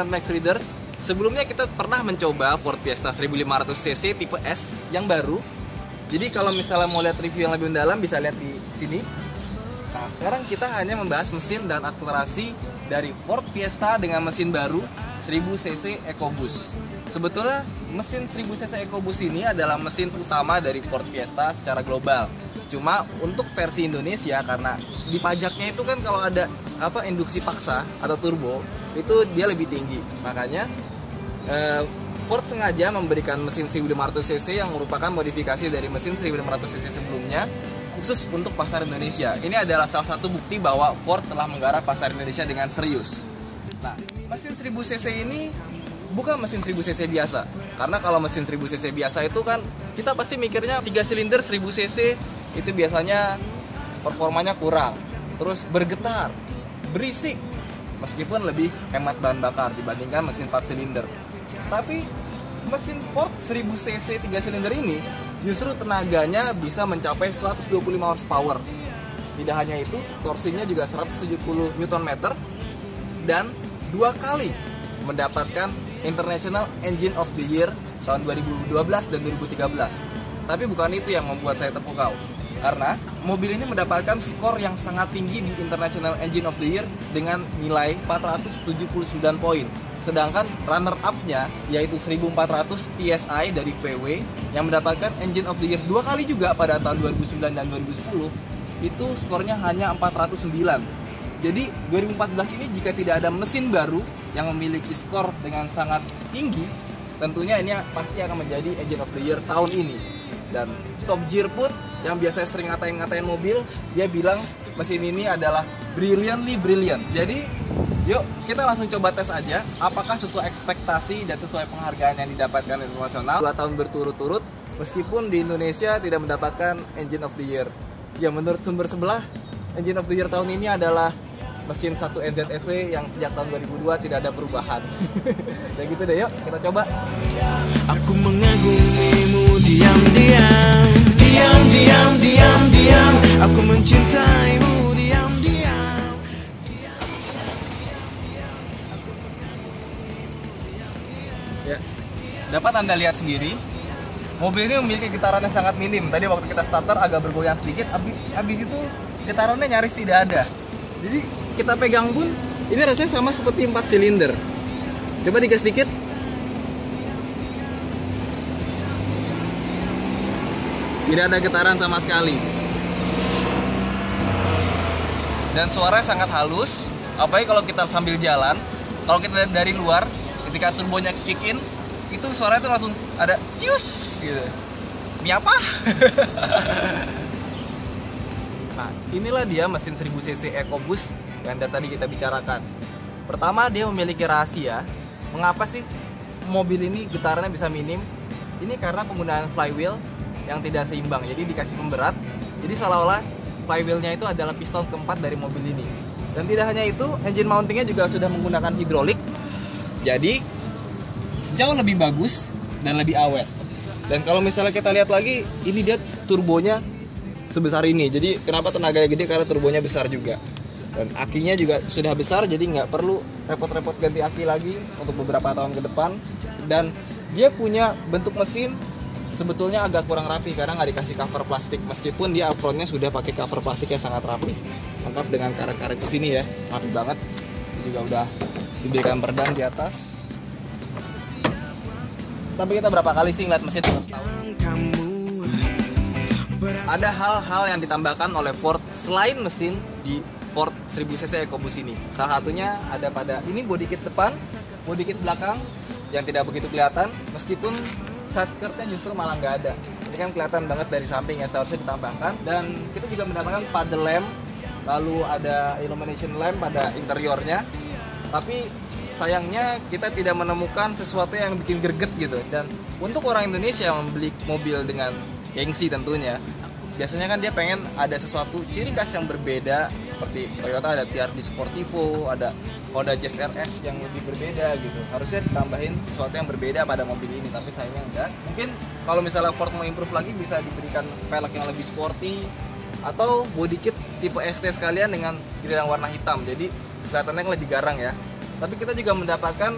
Sobat Max Readers, sebelumnya kita pernah mencoba Ford Fiesta 1500cc tipe S yang baru. Jadi kalau misalnya mau lihat review yang lebih mendalam bisa lihat di sini. Nah, sekarang kita hanya membahas mesin dan akselerasi dari Ford Fiesta dengan mesin baru 1000cc EcoBoost. Sebetulnya mesin 1000cc EcoBoost ini adalah mesin utama dari Ford Fiesta secara global. Cuma untuk versi Indonesia, karena di pajaknya itu kan kalau ada induksi paksa atau turbo itu dia lebih tinggi. Makanya Ford sengaja memberikan mesin 1500cc yang merupakan modifikasi dari mesin 1500cc sebelumnya khusus untuk pasar Indonesia. Ini adalah salah satu bukti bahwa Ford telah menggarap pasar Indonesia dengan serius. Nah, mesin 1000cc ini bukan mesin 1000cc biasa. Karena kalau mesin 1000cc biasa itu kan kita pasti mikirnya 3 silinder 1000cc itu biasanya performanya kurang, terus bergetar, berisik, meskipun lebih hemat bahan bakar dibandingkan mesin 4 silinder. Tapi mesin Ford 1000cc 3 silinder ini justru tenaganya bisa mencapai 125 horsepower. Tidak hanya itu, torsinya juga 170 Nm dan 2 kali mendapatkan International Engine of the Year tahun 2012 dan 2013. Tapi bukan itu yang membuat saya terpukau. Karena mobil ini mendapatkan skor yang sangat tinggi di International Engine of the Year dengan nilai 479 poin. Sedangkan runner-up-nya yaitu 1400 TSI dari VW yang mendapatkan Engine of the Year 2 kali juga pada tahun 2009 dan 2010, itu skornya hanya 409. Jadi 2014 ini jika tidak ada mesin baru yang memiliki skor dengan sangat tinggi, tentunya ini pasti akan menjadi Engine of the Year tahun ini. Dan Top Gear pun yang biasanya sering ngatain mobil, dia bilang mesin ini adalah brilliantly brilliant. Jadi yuk kita langsung coba tes aja apakah sesuai ekspektasi dan sesuai penghargaan yang didapatkan internasional 2 tahun berturut-turut, meskipun di Indonesia tidak mendapatkan Engine of the Year. Ya, menurut sumber sebelah, Engine of the Year tahun ini adalah mesin 1 NZF-E yang sejak tahun 2002 tidak ada perubahan. Ya gitu deh, yuk kita coba. Aku mengagumimu diam-diam, diam-diam, aku mencintaimu diam-diam. Ya, dapat Anda lihat sendiri, mobil ini memiliki getaran yang sangat minim. Tadi waktu kita starter agak bergoyang sedikit, habis itu getarannya nyaris tidak ada. Jadi kita pegang pun ini rasanya sama seperti 4 silinder. Coba digas sedikit. Tidak ada getaran sama sekali. Dan suaranya sangat halus. Apalagi kalau kita sambil jalan, kalau kita lihat dari luar, ketika turbonya kick in, itu suaranya tuh langsung ada cius gitu. Ini apa? Nah, inilah dia mesin 1000cc EcoBoost yang dari tadi kita bicarakan. Pertama, dia memiliki rahasia. Mengapa sih mobil ini getarannya bisa minim? Ini karena penggunaan flywheel yang tidak seimbang. Jadi dikasih pemberat. Jadi seolah-olah flywheelnya itu adalah piston keempat dari mobil ini. Dan tidak hanya itu, engine mountingnya juga sudah menggunakan hidrolik. Jadi jauh lebih bagus dan lebih awet. Dan kalau misalnya kita lihat lagi, ini dia turbonya sebesar ini. Jadi kenapa tenaganya gede? Karena turbonya besar juga. Dan akinya juga sudah besar, jadi nggak perlu repot-repot ganti aki lagi untuk beberapa tahun ke depan. Dan dia punya bentuk mesin sebetulnya agak kurang rapi karena nggak dikasih cover plastik. Meskipun dia upfrontnya sudah pakai cover plastik yang sangat rapi, lengkap dengan karet-karet di sini ya, rapi banget. Ini juga udah diberikan peredam di atas. Tapi kita berapa kali sih ngeliat mesin terus tahu. Ada hal-hal yang ditambahkan oleh Ford selain mesin di Ford 1000cc EcoBoost ini. Salah satunya ada pada ini body kit depan, body kit belakang yang tidak begitu kelihatan, meskipun side skirtnya justru malah nggak ada. Ini kan kelihatan banget dari samping ya, seharusnya ditambahkan. Dan kita juga mendapatkan paddle lamp, lalu ada illumination lamp pada interiornya. Tapi sayangnya kita tidak menemukan sesuatu yang bikin greget gitu. Dan untuk orang Indonesia yang membeli mobil dengan gengsi tentunya, biasanya kan dia pengen ada sesuatu ciri khas yang berbeda. Seperti Toyota ada TRD Sportivo, ada Honda Jazz RS yang lebih berbeda gitu. Harusnya ditambahin sesuatu yang berbeda pada mobil ini, tapi sayangnya enggak. Mungkin kalau misalnya Ford mau improve lagi, bisa diberikan velg yang lebih sporty atau body kit tipe ST sekalian dengan grill yang warna hitam. Jadi kelihatannya lebih garang ya. tapi kita juga mendapatkan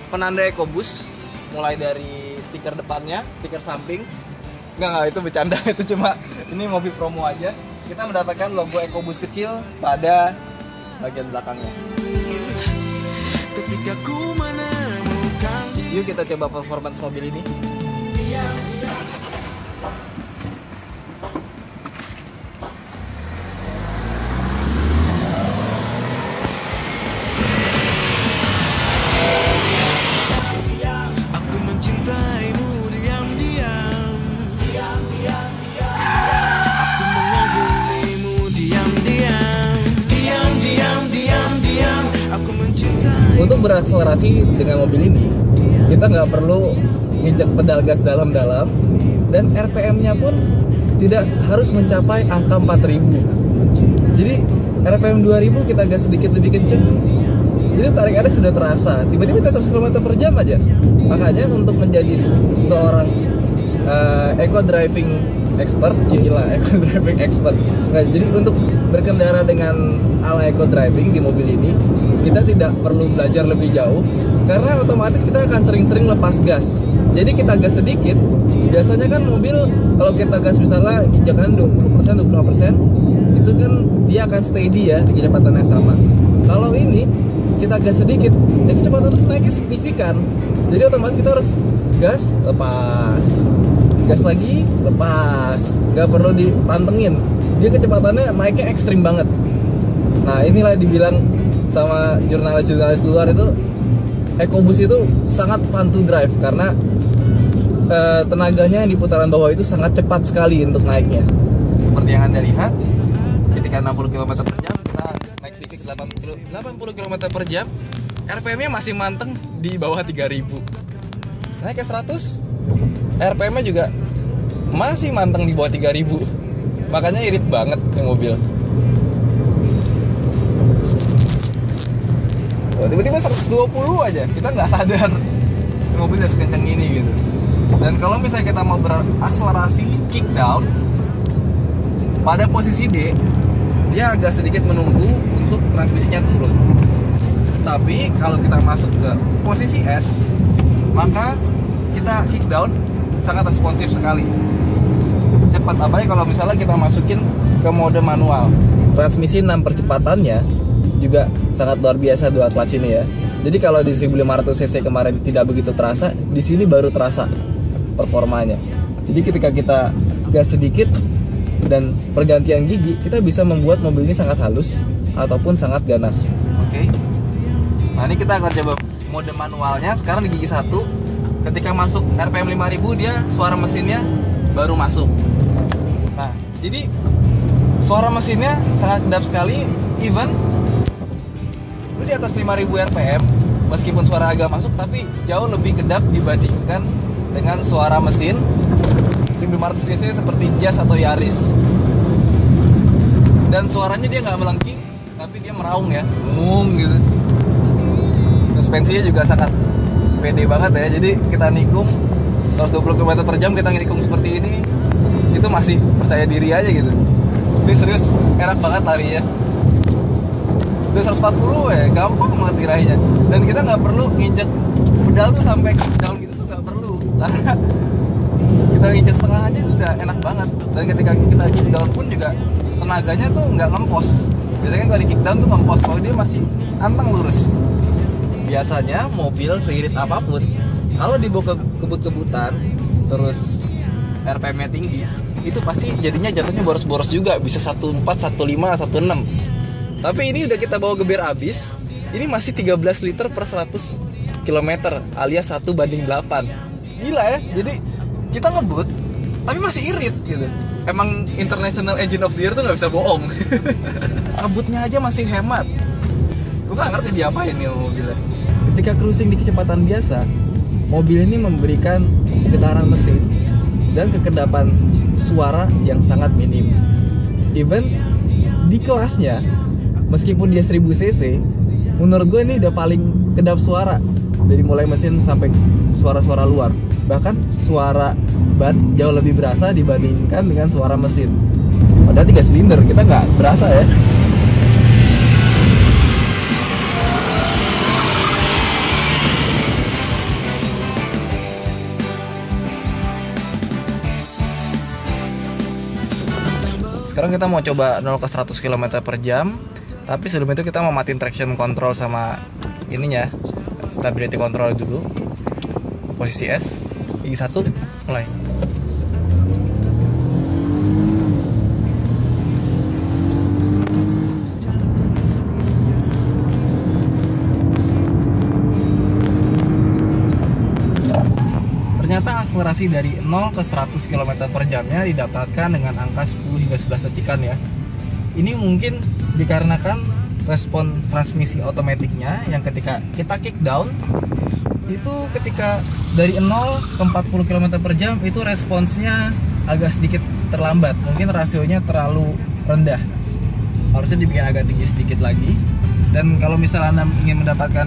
penanda EcoBoost, mulai dari stiker depannya, stiker samping. Enggak, itu bercanda, itu cuma ini mobil promo aja. Kita mendapatkan logo EcoBoost kecil pada bagian belakangnya. Ketika ku menemukan Yuk kita coba performance mobil ini. aku mencintaimu diam-diam. Aku mengagumimu diam-diam. Diam-diam. Aku mencintai. Untuk berakselerasi dengan mobil ini, kita nggak perlu nginjek pedal gas dalam-dalam, dan RPM-nya pun tidak harus mencapai angka 4000. Jadi RPM 2000 kita gas sedikit lebih kenceng, itu tarikannya sudah terasa. Tiba-tiba kita 100 km per jam aja. Makanya untuk menjadi seorang eco driving expert, eco driving expert. Nah, jadi untuk berkendara dengan ala eco driving di mobil ini, kita tidak perlu belajar lebih jauh, karena otomatis kita akan sering-sering lepas gas. Jadi kita gas sedikit, biasanya kan mobil kalau kita gas misalnya injakan 20%, 25%, itu kan dia akan steady ya di kecepatan yang sama. Kalau ini kita gas sedikit, dia kecepatan itu naiknya signifikan. Jadi otomatis kita harus gas, lepas, gas lagi, lepas, nggak perlu dipantengin. Dia kecepatannya naiknya ekstrim banget. Nah inilah dibilang sama jurnalis-jurnalis luar itu, EcoBoost itu sangat fun to drive karena tenaganya di putaran bawah itu sangat cepat sekali untuk naiknya. Seperti yang Anda lihat, ketika 60 km per jam kita naik sedikit ke 80 km per jam, RPM-nya masih manteng di bawah 3000. Naik ke 100, RPM-nya juga masih manteng di bawah 3000. Makanya irit banget nih mobil. Tiba-tiba 120 aja, kita nggak sadar mobil udah sekencang ini gitu. Dan kalau misalnya kita mau berakselerasi kick down pada posisi D, dia agak sedikit menunggu untuk transmisinya turun. Tapi kalau kita masuk ke posisi S, maka kita kick down sangat responsif sekali, cepat. Apalagi kalau misalnya kita masukin ke mode manual, transmisi 6 percepatannya juga sangat luar biasa dua clutch ini ya. Jadi kalau di 1500 cc kemarin tidak begitu terasa, di sini baru terasa performanya. Jadi ketika kita gas sedikit dan pergantian gigi, kita bisa membuat mobil ini sangat halus ataupun sangat ganas. Oke. Nah ini kita akan coba mode manualnya sekarang di gigi 1. Ketika masuk RPM 5000, dia suara mesinnya baru masuk. Nah jadi suara mesinnya sangat kedap sekali, even di atas 5000 RPM, meskipun suara agak masuk, tapi jauh lebih kedap dibandingkan dengan suara mesin 1500 cc seperti Jazz atau Yaris. Dan suaranya dia nggak melengking, tapi dia meraung ya, gitu. Suspensinya juga sangat pede banget ya. Jadi kita nikung 120 km per jam, kita nikung seperti ini, itu masih percaya diri aja gitu. Ini serius enak banget larinya. Udah 140 ya, gampang banget diraihnya. Dan kita nggak perlu nginjek pedal tuh sampai kick down gitu tuh nggak perlu. Karena kita nginjek setengah aja itu udah enak banget. Dan ketika kita kick down pun juga tenaganya tuh nggak ngempos. Biasanya kalau di kick down tuh ngempos, kalau dia masih anteng lurus. Biasanya mobil seirit apapun, kalau dibawa ke kebut-kebutan, terus RPM-nya tinggi, itu pasti jadinya jatuhnya boros-boros juga, bisa 14, 15, 16. Tapi ini udah kita bawa geber abis, ini masih 13 liter per 100 km alias 1:8. Gila ya, jadi kita ngebut tapi masih irit gitu. Emang International Engine of the Year tuh gak bisa bohong. Ngebutnya aja masih hemat. Gue gak ngerti diapain nih mobilnya. Ketika cruising di kecepatan biasa, mobil ini memberikan getaran mesin dan kekedapan suara yang sangat minim. Even di kelasnya, meskipun dia 1000 cc, menurut gue ini udah paling kedap suara dari mulai mesin sampai suara-suara luar. Bahkan suara ban jauh lebih berasa dibandingkan dengan suara mesin. Padahal 3 silinder, kita nggak berasa ya. Sekarang kita mau coba 0 ke 100 km per jam. Tapi sebelum itu kita mau matiin traction control sama ininya, stability control dulu. Posisi S, gigi 1, mulai. Ternyata akselerasi dari 0 ke 100 km per jamnya didapatkan dengan angka 10 hingga 11 detikan ya. Ini mungkin dikarenakan respon transmisi otomatiknya yang ketika kita kick down itu ketika dari 0 ke 40 km per jam itu responsnya agak sedikit terlambat. Mungkin rasionya terlalu rendah. Harusnya dibikin agak tinggi sedikit lagi. Dan kalau misalnya Anda ingin mendapatkan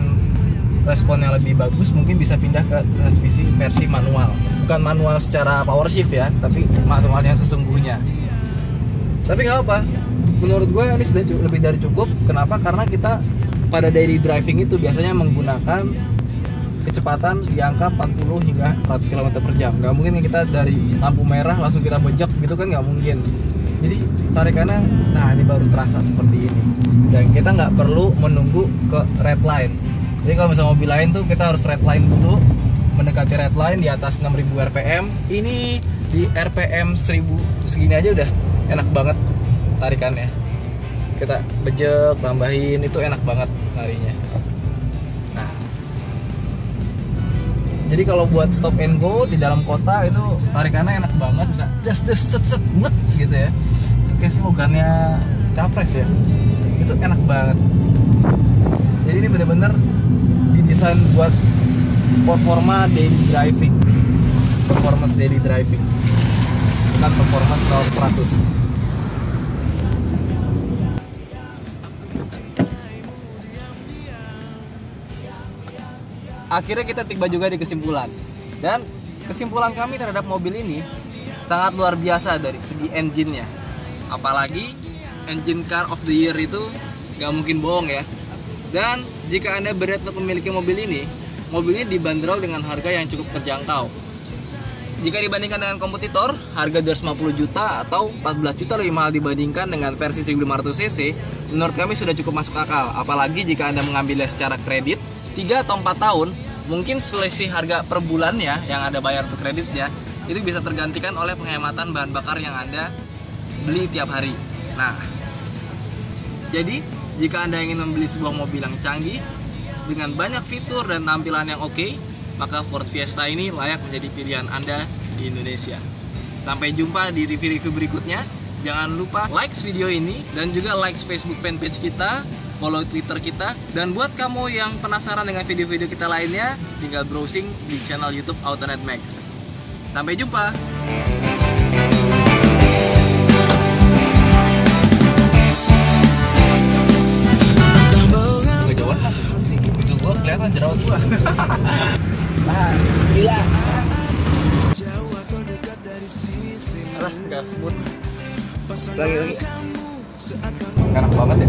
respon yang lebih bagus, mungkin bisa pindah ke transmisi versi manual. Bukan manual secara power shift ya, tapi manual yang sesungguhnya. Tapi nggak apa, menurut gue ini sudah lebih dari cukup. Kenapa? Karena kita pada daily driving itu biasanya menggunakan kecepatan di angka 40 hingga 100 km per jam. Nggak mungkin kita dari lampu merah langsung kita bejek gitu kan, nggak mungkin. Jadi tarikannya, nah ini baru terasa seperti ini. Dan kita nggak perlu menunggu ke red line. Jadi kalau misalnya mobil lain tuh kita harus red line dulu, mendekati red line di atas 6000 rpm. Ini di rpm 1000 segini aja udah enak banget tarikannya. Kita bejek, tambahin, itu enak banget larinya. Nah, jadi kalau buat stop and go di dalam kota itu tarikannya enak banget, bisa set gitu ya. Itu kayak slogannya Capres ya. Itu enak banget. Jadi ini bener-bener didesain buat performa daily driving, performance daily driving, bukan performance 0 ke 100. Akhirnya kita tiba juga di kesimpulan, dan kesimpulan kami terhadap mobil ini sangat luar biasa dari segi engine-nya. Apalagi engine car of the year itu gak mungkin bohong ya. Dan jika Anda berniat untuk memiliki mobil ini dibanderol dengan harga yang cukup terjangkau. Jika dibandingkan dengan kompetitor, harga 250 juta atau 14 juta lebih mahal dibandingkan dengan versi 1500 cc, menurut kami sudah cukup masuk akal. Apalagi jika Anda mengambilnya secara kredit 3 atau 4 tahun, mungkin selisih harga per bulannya yang Anda bayar untuk kreditnya itu bisa tergantikan oleh penghematan bahan bakar yang Anda beli tiap hari. Nah, jadi jika Anda ingin membeli sebuah mobil yang canggih dengan banyak fitur dan tampilan yang oke, maka Ford Fiesta ini layak menjadi pilihan Anda di Indonesia. Sampai jumpa di review-review berikutnya. Jangan lupa like video ini dan juga like Facebook fanpage kita, follow Twitter kita, dan buat kamu yang penasaran dengan video-video kita lainnya, tinggal browsing di channel YouTube Autonet Max. Sampai jumpa. Kelihatan jerawat gua. Gila. Alah, enggak smooth. Lagi. Enak banget ya.